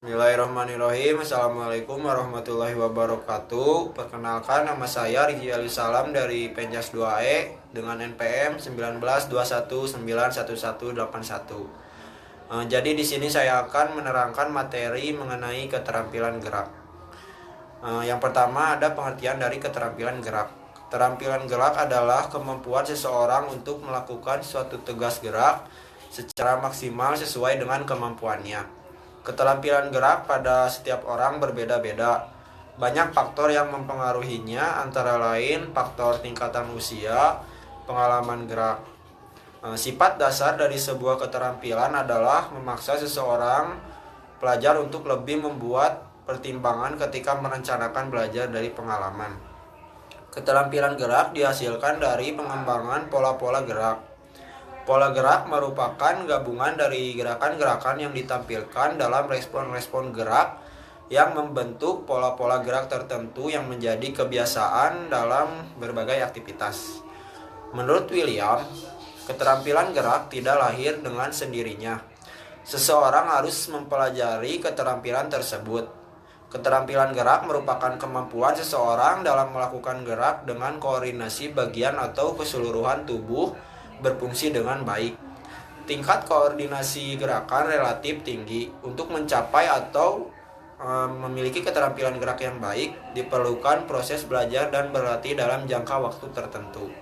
Bismillahirrahmanirrahim. Assalamualaikum warahmatullahi wabarakatuh. Perkenalkan, nama saya Rizky Salam dari Penjas 2E dengan NPM 1921911181. Jadi di sini saya akan menerangkan materi mengenai keterampilan gerak. Yang pertama ada pengertian dari keterampilan gerak. Keterampilan gerak adalah kemampuan seseorang untuk melakukan suatu tugas gerak secara maksimal sesuai dengan kemampuannya. Keterampilan gerak pada setiap orang berbeda-beda. Banyak faktor yang mempengaruhinya, antara lain faktor tingkatan usia, pengalaman gerak. Sifat dasar dari sebuah keterampilan adalah memaksa seseorang pelajar untuk lebih membuat pertimbangan ketika merencanakan belajar dari pengalaman. Keterampilan gerak dihasilkan dari pengembangan pola-pola gerak. Pola gerak merupakan gabungan dari gerakan-gerakan yang ditampilkan dalam respon-respon gerak yang membentuk pola-pola gerak tertentu yang menjadi kebiasaan dalam berbagai aktivitas. Menurut William, keterampilan gerak tidak lahir dengan sendirinya. Seseorang harus mempelajari keterampilan tersebut. Keterampilan gerak merupakan kemampuan seseorang dalam melakukan gerak dengan koordinasi bagian atau keseluruhan tubuh berfungsi dengan baik. Tingkat koordinasi gerakan relatif tinggi. Untuk mencapai atau memiliki keterampilan gerak yang baik, diperlukan proses belajar dan berlatih dalam jangka waktu tertentu.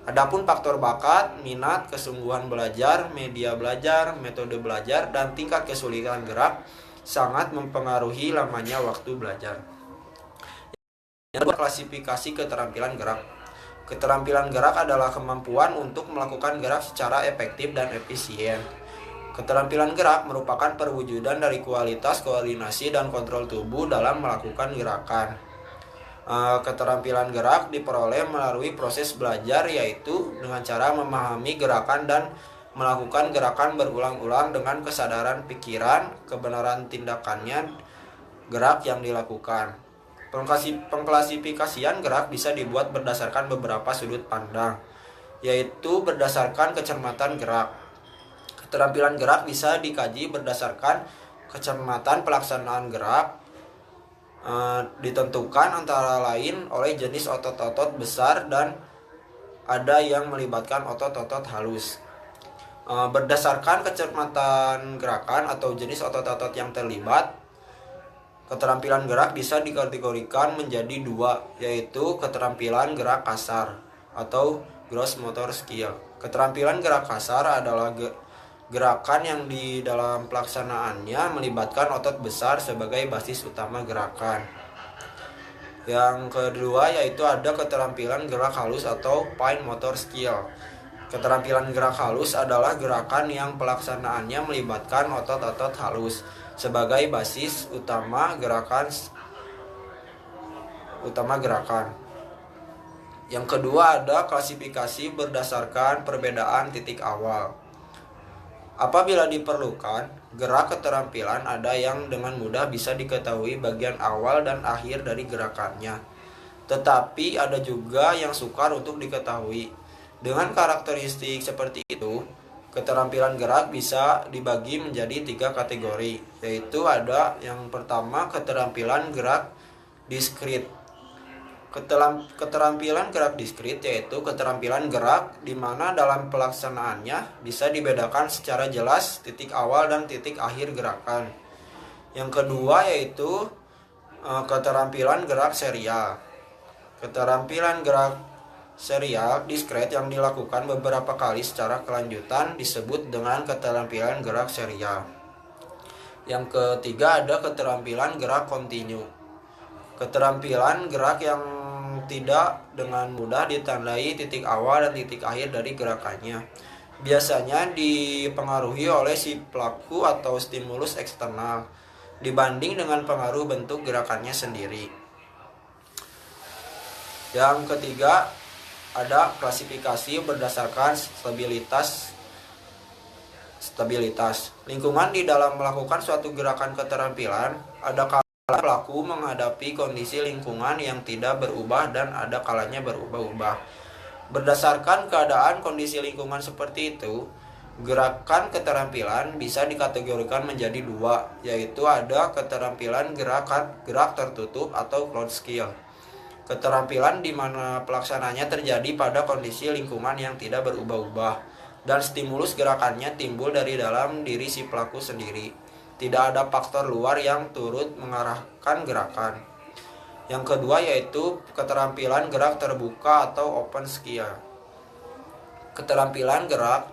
Adapun faktor bakat, minat, kesungguhan belajar, media belajar, metode belajar, dan tingkat kesulitan gerak sangat mempengaruhi lamanya waktu belajar. Yang kedua, klasifikasi keterampilan gerak. Keterampilan gerak adalah kemampuan untuk melakukan gerak secara efektif dan efisien. Keterampilan gerak merupakan perwujudan dari kualitas koordinasi dan kontrol tubuh dalam melakukan gerakan. Keterampilan gerak diperoleh melalui proses belajar, yaitu dengan cara memahami gerakan dan melakukan gerakan berulang-ulang dengan kesadaran pikiran, kebenaran tindakannya, gerak yang dilakukan. Pengklasifikasian gerak bisa dibuat berdasarkan beberapa sudut pandang, yaitu berdasarkan kecermatan gerak. Keterampilan gerak bisa dikaji berdasarkan kecermatan pelaksanaan gerak, ditentukan antara lain oleh jenis otot-otot besar dan ada yang melibatkan otot-otot halus. Berdasarkan kecermatan gerakan atau jenis otot-otot yang terlibat, keterampilan gerak bisa dikategorikan menjadi dua, yaitu keterampilan gerak kasar atau gross motor skill. Keterampilan gerak kasar adalah gerakan yang di dalam pelaksanaannya melibatkan otot besar sebagai basis utama gerakan. Yang kedua yaitu ada keterampilan gerak halus atau fine motor skill. Keterampilan gerak halus adalah gerakan yang pelaksanaannya melibatkan otot-otot halus sebagai basis utama gerakan. Yang kedua ada klasifikasi berdasarkan perbedaan titik awal. Apabila diperlukan, gerak keterampilan ada yang dengan mudah bisa diketahui bagian awal dan akhir dari gerakannya. Tetapi ada juga yang sukar untuk diketahui. Dengan karakteristik seperti itu, keterampilan gerak bisa dibagi menjadi 3 kategori, yaitu ada yang pertama keterampilan gerak diskrit. Keterampilan gerak diskrit yaitu keterampilan gerak di mana dalam pelaksanaannya bisa dibedakan secara jelas titik awal dan titik akhir gerakan. Yang kedua yaitu keterampilan gerak serial. Keterampilan gerak serial diskret yang dilakukan beberapa kali secara kelanjutan disebut dengan keterampilan gerak serial. Yang ketiga ada keterampilan gerak kontinu. Keterampilan gerak yang tidak dengan mudah ditandai titik awal dan titik akhir dari gerakannya. Biasanya dipengaruhi oleh si pelaku atau stimulus eksternal dibanding dengan pengaruh bentuk gerakannya sendiri. Yang ketiga ada klasifikasi berdasarkan stabilitas. Lingkungan di dalam melakukan suatu gerakan keterampilan, ada kalanya pelaku menghadapi kondisi lingkungan yang tidak berubah dan ada kalanya berubah-ubah. Berdasarkan keadaan kondisi lingkungan seperti itu, Gerakan keterampilan bisa dikategorikan menjadi dua, yaitu ada keterampilan gerak tertutup atau closed skill. Keterampilan di mana pelaksananya terjadi pada kondisi lingkungan yang tidak berubah-ubah dan stimulus gerakannya timbul dari dalam diri si pelaku sendiri. Tidak ada faktor luar yang turut mengarahkan gerakan. Yang kedua yaitu keterampilan gerak terbuka atau open skill. Keterampilan gerak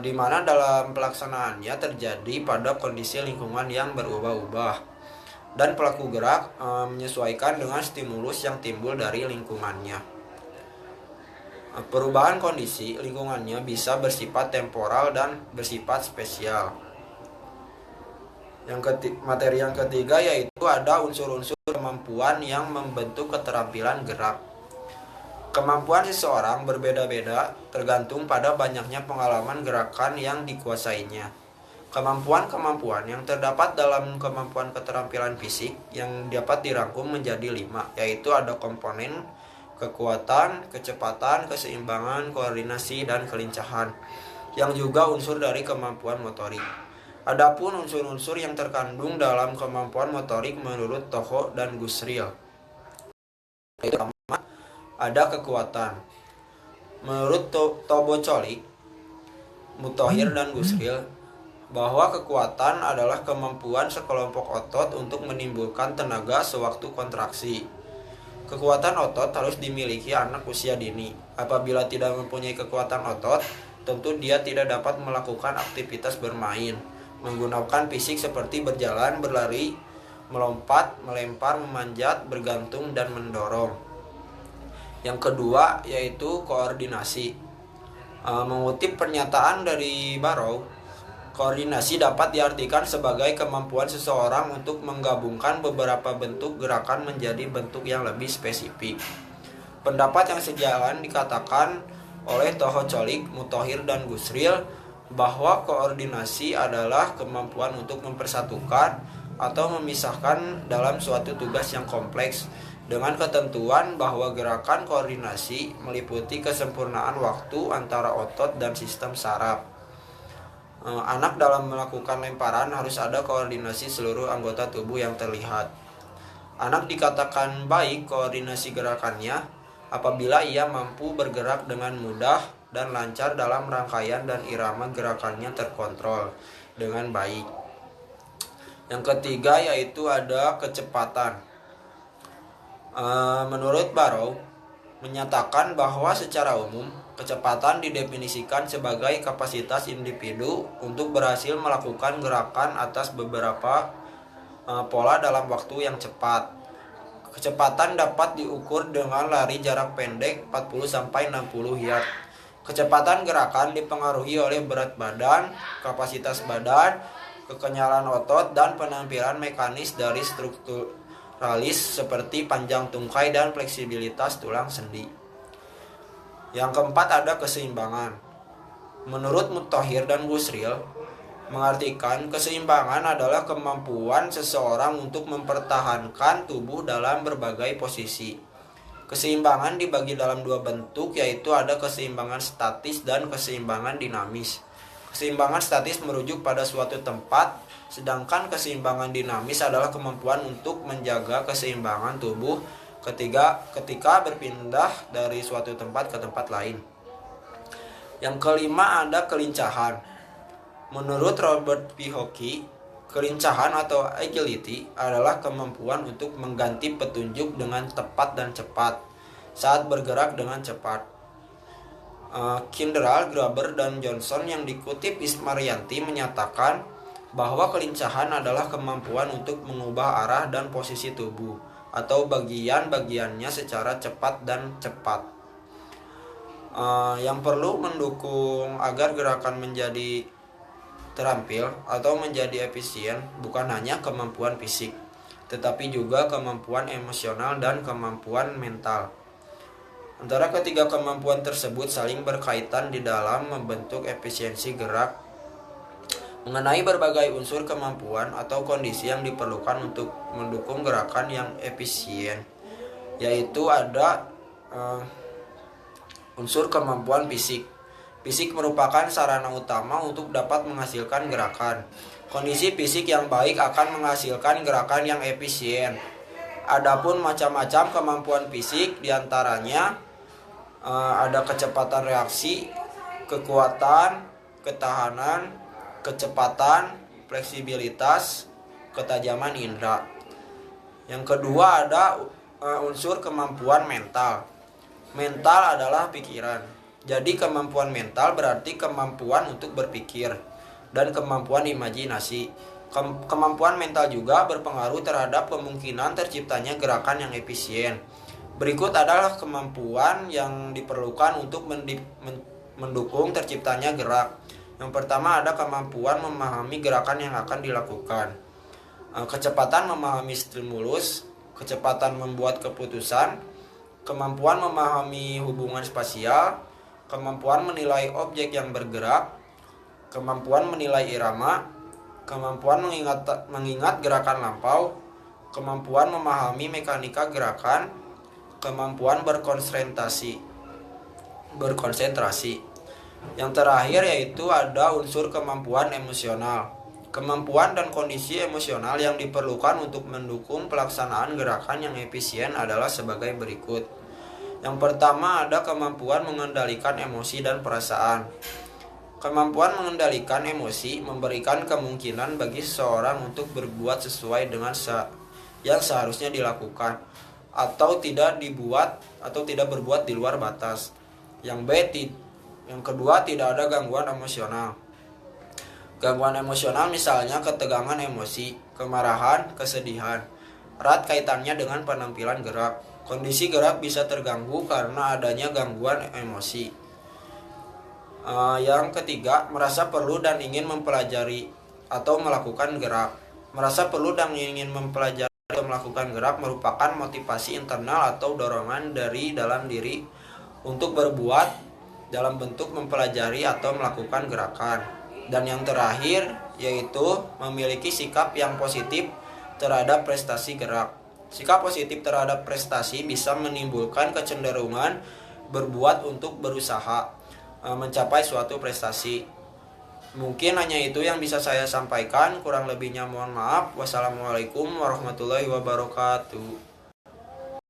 di mana dalam pelaksanaannya terjadi pada kondisi lingkungan yang berubah-ubah dan pelaku gerak menyesuaikan dengan stimulus yang timbul dari lingkungannya. Perubahan kondisi lingkungannya bisa bersifat temporal dan bersifat spesial. Materi yang ketiga yaitu ada unsur-unsur kemampuan yang membentuk keterampilan gerak. Kemampuan seseorang berbeda-beda tergantung pada banyaknya pengalaman gerakan yang dikuasainya. Kemampuan-kemampuan yang terdapat dalam kemampuan keterampilan fisik yang dapat dirangkum menjadi 5, yaitu ada komponen kekuatan, kecepatan, keseimbangan, koordinasi, dan kelincahan, yang juga unsur dari kemampuan motorik. Adapun unsur-unsur yang terkandung dalam kemampuan motorik menurut Toho dan Gusril, yaitu ada kekuatan. Menurut Tobocolik, Mutohir dan Gusril, bahwa kekuatan adalah kemampuan sekelompok otot untuk menimbulkan tenaga sewaktu kontraksi. Kekuatan otot harus dimiliki anak usia dini. Apabila tidak mempunyai kekuatan otot, tentu dia tidak dapat melakukan aktivitas bermain, menggunakan fisik seperti berjalan, berlari, melompat, melempar, memanjat, bergantung, dan mendorong. Yang kedua yaitu koordinasi. Mengutip pernyataan dari Barrow, koordinasi dapat diartikan sebagai kemampuan seseorang untuk menggabungkan beberapa bentuk gerakan menjadi bentuk yang lebih spesifik. Pendapat yang sejalan dikatakan oleh Toho Colik, Mutohir, dan Gusril bahwa koordinasi adalah kemampuan untuk mempersatukan atau memisahkan dalam suatu tugas yang kompleks dengan ketentuan bahwa gerakan koordinasi meliputi kesempurnaan waktu antara otot dan sistem saraf. Anak dalam melakukan lemparan harus ada koordinasi seluruh anggota tubuh yang terlihat. Anak dikatakan baik koordinasi gerakannya apabila ia mampu bergerak dengan mudah dan lancar dalam rangkaian dan irama gerakannya terkontrol dengan baik. Yang ketiga yaitu ada kecepatan. Menurut Barrow menyatakan bahwa secara umum kecepatan didefinisikan sebagai kapasitas individu untuk berhasil melakukan gerakan atas beberapa pola dalam waktu yang cepat. Kecepatan dapat diukur dengan lari jarak pendek 40-60 yard. Kecepatan gerakan dipengaruhi oleh berat badan, kapasitas badan, kekenyalan otot, dan penampilan mekanis dari strukturalis seperti panjang tungkai dan fleksibilitas tulang sendi. Yang keempat ada keseimbangan. Menurut Mutohir dan Gusril, mengartikan keseimbangan adalah kemampuan seseorang untuk mempertahankan tubuh dalam berbagai posisi. Keseimbangan dibagi dalam dua bentuk, yaitu ada keseimbangan statis dan keseimbangan dinamis. Keseimbangan statis merujuk pada suatu tempat, sedangkan keseimbangan dinamis adalah kemampuan untuk menjaga keseimbangan tubuh ketika berpindah dari suatu tempat ke tempat lain. Yang kelima ada kelincahan. Menurut Robert P. Hockey, kelincahan atau agility adalah kemampuan untuk mengganti petunjuk dengan tepat dan cepat saat bergerak dengan cepat. Kinderal, Graber, dan Johnson yang dikutip Ismaryanti menyatakan bahwa kelincahan adalah kemampuan untuk mengubah arah dan posisi tubuh atau bagian-bagiannya secara cepat dan cepat. Yang perlu mendukung agar gerakan menjadi terampil atau menjadi efisien bukan hanya kemampuan fisik, tetapi juga kemampuan emosional dan kemampuan mental. Antara ketiga kemampuan tersebut saling berkaitan di dalam membentuk efisiensi gerak. Mengenai berbagai unsur kemampuan atau kondisi yang diperlukan untuk mendukung gerakan yang efisien, yaitu ada unsur kemampuan fisik, Fisik merupakan sarana utama untuk dapat menghasilkan gerakan. Kondisi fisik yang baik akan menghasilkan gerakan yang efisien. Adapun macam-macam kemampuan fisik diantaranya ada kecepatan reaksi, kekuatan, ketahanan, kecepatan, fleksibilitas, ketajaman indera. Yang kedua ada unsur kemampuan mental. Mental adalah pikiran. Jadi kemampuan mental berarti kemampuan untuk berpikir dan kemampuan imajinasi. Kemampuan mental juga berpengaruh terhadap kemungkinan terciptanya gerakan yang efisien. Berikut adalah kemampuan yang diperlukan untuk mendukung terciptanya gerak. Yang pertama ada kemampuan memahami gerakan yang akan dilakukan. Kecepatan memahami stimulus, kecepatan membuat keputusan, kemampuan memahami hubungan spasial, kemampuan menilai objek yang bergerak, kemampuan menilai irama, kemampuan mengingat gerakan lampau, kemampuan memahami mekanika gerakan, kemampuan berkonsentrasi. Yang terakhir yaitu ada unsur kemampuan emosional. Kemampuan dan kondisi emosional yang diperlukan untuk mendukung pelaksanaan gerakan yang efisien adalah sebagai berikut. Yang pertama ada kemampuan mengendalikan emosi dan perasaan. Kemampuan mengendalikan emosi memberikan kemungkinan bagi seseorang untuk berbuat sesuai dengan yang seharusnya dilakukan atau tidak berbuat di luar batas. Yang kedua tidak ada gangguan emosional. Gangguan emosional misalnya ketegangan emosi, kemarahan, kesedihan, erat kaitannya dengan penampilan gerak. Kondisi gerak bisa terganggu karena adanya gangguan emosi. Yang ketiga, merasa perlu dan ingin mempelajari atau melakukan gerak. Merasa perlu dan ingin mempelajari atau melakukan gerak merupakan motivasi internal atau dorongan dari dalam diri untuk berbuat dalam bentuk mempelajari atau melakukan gerakan. Dan yang terakhir yaitu memiliki sikap yang positif terhadap prestasi gerak. Sikap positif terhadap prestasi bisa menimbulkan kecenderungan berbuat untuk berusaha mencapai suatu prestasi. Mungkin hanya itu yang bisa saya sampaikan, kurang lebihnya mohon maaf. Wassalamualaikum warahmatullahi wabarakatuh.